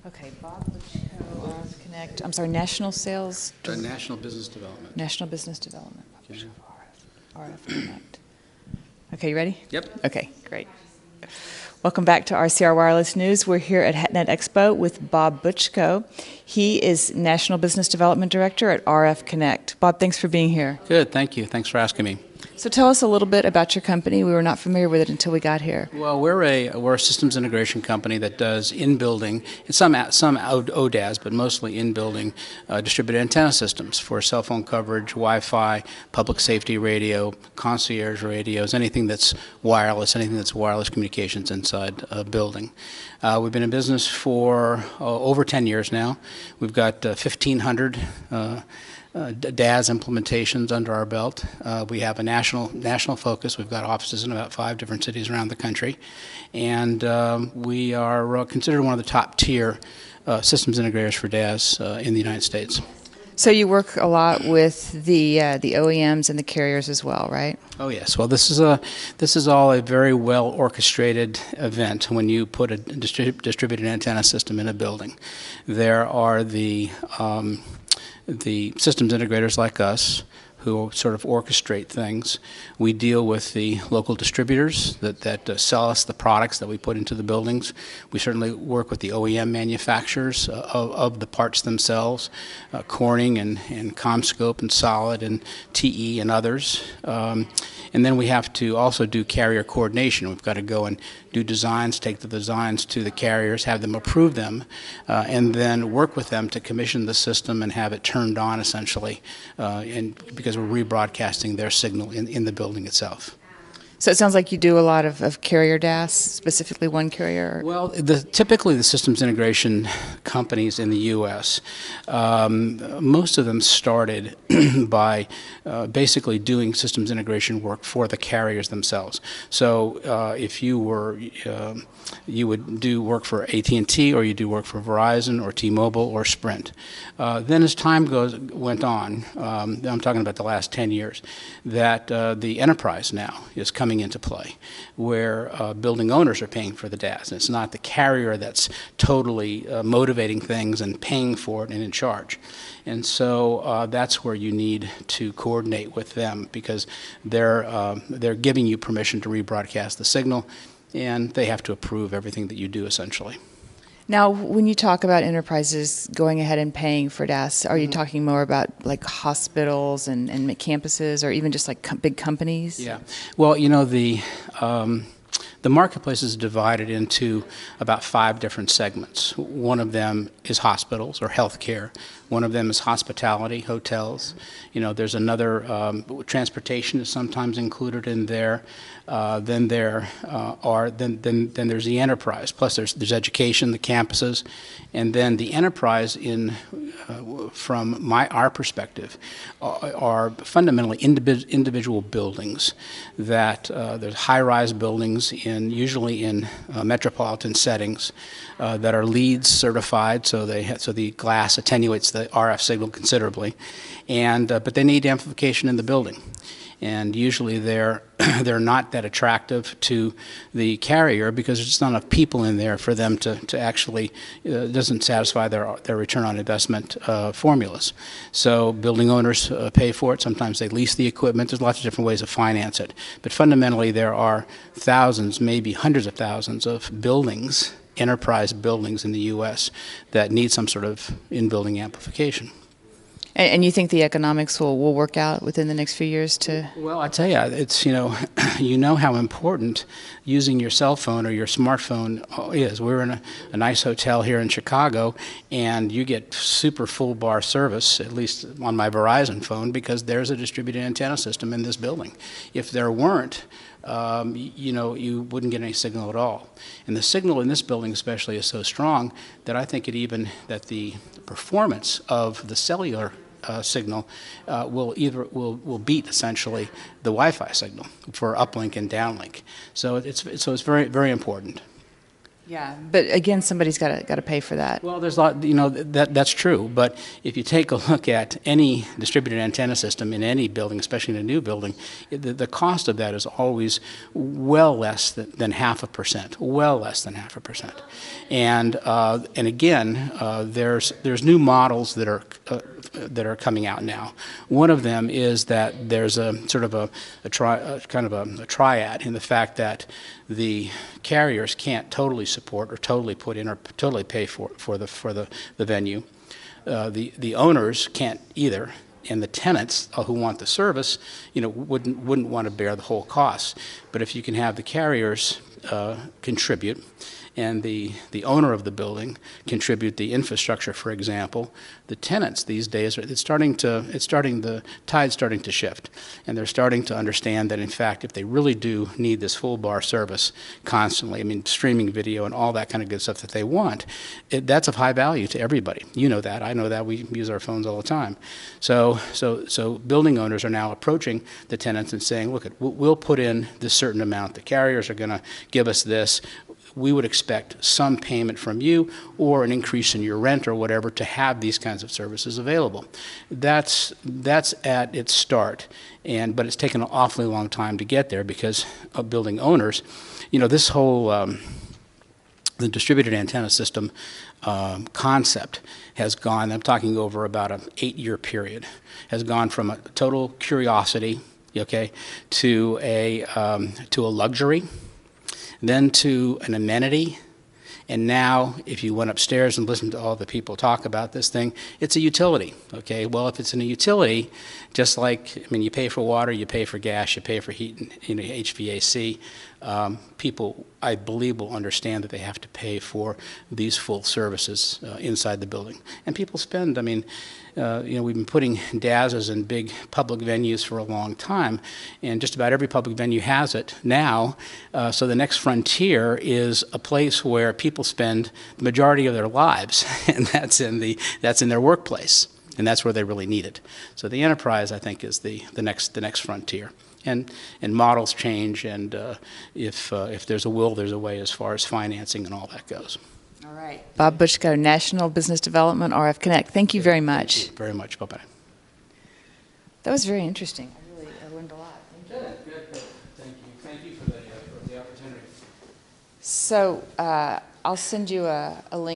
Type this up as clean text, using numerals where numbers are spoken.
Okay, Bob Butchko, RFConnect. I'm sorry, National Sales? National Business Development. National Business Development. Bob Okay. Butchko of RFConnect. Okay, you ready? Yep. Okay, great. Welcome back to RCR Wireless News. We're here at HetNet Expo with Bob Butchko. He is National Business Development Director at RFConnect. Bob, thanks for being here. Good, thank you. Thanks for asking me. So tell us a little bit about your company. We were not familiar with it until we got here. Well, we're a systems integration company that does in-building, and some ODAS, but mostly in-building distributed antenna systems for cell phone coverage, Wi-Fi, public safety radio, concierge radios, anything that's wireless communications inside a building. We've been in business for over 10 years now. We've got 1,500 DAS implementations under our belt. We have a national focus. We've got offices in about 5 different cities around the country, and we are considered one of the top tier systems integrators for DAS in the United States. So you work a lot with the OEMs and the carriers as well, right? Oh yes. Well, this is all a very well orchestrated event. When you put a distributed antenna system in a building, there are the systems integrators like us who sort of orchestrate things. We deal with the local distributors that sell us the products that we put into the buildings. We certainly work with the OEM manufacturers of the parts themselves, Corning and CommScope and Solid and TE and others. And then we have to also do carrier coordination. We've got to go and do designs, take the designs to the carriers, have them approve them, and then work with them to commission the system and have it turned on essentially, because we're rebroadcasting their signal in the building itself. So it sounds like you do a lot of carrier DAS, specifically one carrier? Well, typically the systems integration companies in the U.S., most of them started by basically doing systems integration work for the carriers themselves. So if you were, you would do work for AT&T, or you do work for Verizon or T-Mobile or Sprint. Then as time went on, I'm talking about the last 10 years, that the enterprise now is coming into play, where building owners are paying for the DAS. And it's not the carrier that's totally motivating things and paying for it and in charge. And so that's where you need to coordinate with them, because they're giving you permission to rebroadcast the signal, and they have to approve everything that you do essentially. Now, when you talk about enterprises going ahead and paying for DAS, are you talking more about like hospitals and campuses, or even just like big companies? Yeah. Well, you know, the marketplace is divided into about 5 different segments. One of them is hospitals or healthcare. One of them is hospitality, hotels. You know, there's another, transportation is sometimes included in there. Then there's the enterprise. Plus there's education, the campuses, and then the enterprise from our perspective are fundamentally individual buildings that there's high-rise buildings usually in metropolitan settings that are LEED certified, so the glass attenuates the RF signal considerably, but they need amplification in the building. And usually they're not that attractive to the carrier because there's just not enough people in there for them to actually, doesn't satisfy their return on investment formulas. So building owners pay for it. Sometimes they lease the equipment. There's lots of different ways to finance it. But fundamentally there are thousands, maybe hundreds of thousands of buildings, enterprise buildings in the U.S. that need some sort of in-building amplification. And you think the economics will work out within the next few years to? Well, I tell you, it's, you know how important using your cell phone or your smartphone is. We're in a nice hotel here in Chicago, and you get super full bar service, at least on my Verizon phone, because there's a distributed antenna system in this building. If there weren't, you wouldn't get any signal at all. And the signal in this building especially is so strong that I think that the performance of the cellular signal will beat essentially the Wi-Fi signal for uplink and downlink. So it's very, very important. Yeah, but again, somebody's got to pay for that. Well, there's a lot, that's true. But if you take a look at any distributed antenna system in any building, especially in a new building, the cost of that is always well less than 0.5%, well less than 0.5%. And again, there's new models that are coming out now. One of them is that there's a sort of a triad in the fact that the carriers can't totally support or totally put in or totally pay for the venue. The owners can't either, and the tenants who want the service, wouldn't want to bear the whole cost. But if you can have the carriers contribute, and the owner of the building contribute the infrastructure, for example, the tenants these days the tide's starting to shift, and they're starting to understand that in fact if they really do need this full bar service constantly, I mean streaming video and all that kind of good stuff that they want, that's of high value to everybody. You know that, I know that, we use our phones all the time. So building owners are now approaching the tenants and saying, look, we'll put in this certain amount, the carriers are going to give us this, we would expect some payment from you or an increase in your rent or whatever to have these kinds of services available. That's at its start, but it's taken an awfully long time to get there because of building owners. This whole the distributed antenna system concept has gone, I'm talking over about an 8-year period, has gone from a total curiosity, okay, to a luxury, then to an amenity, and now if you went upstairs and listened to all the people talk about this thing, it's a utility, okay? Well, if it's in a utility, just like, you pay for water, you pay for gas, you pay for heat and HVAC, people, I believe, will understand that they have to pay for these full services inside the building. And people spend, we've been putting DASs in big public venues for a long time, and just about every public venue has it now. So the next frontier is a place where people spend the majority of their lives, and that's in their workplace, and that's where they really need it. So the enterprise, I think, is the next frontier. And models change, and if there's a will, there's a way as far as financing and all that goes. All right. Bob Butchko, National Business Development, RFConnect. Thank you very much. Thank you very much. Bye-bye. That was very interesting. I learned a lot. Good. Thank you. Thank you for the opportunity. So I'll send you a link.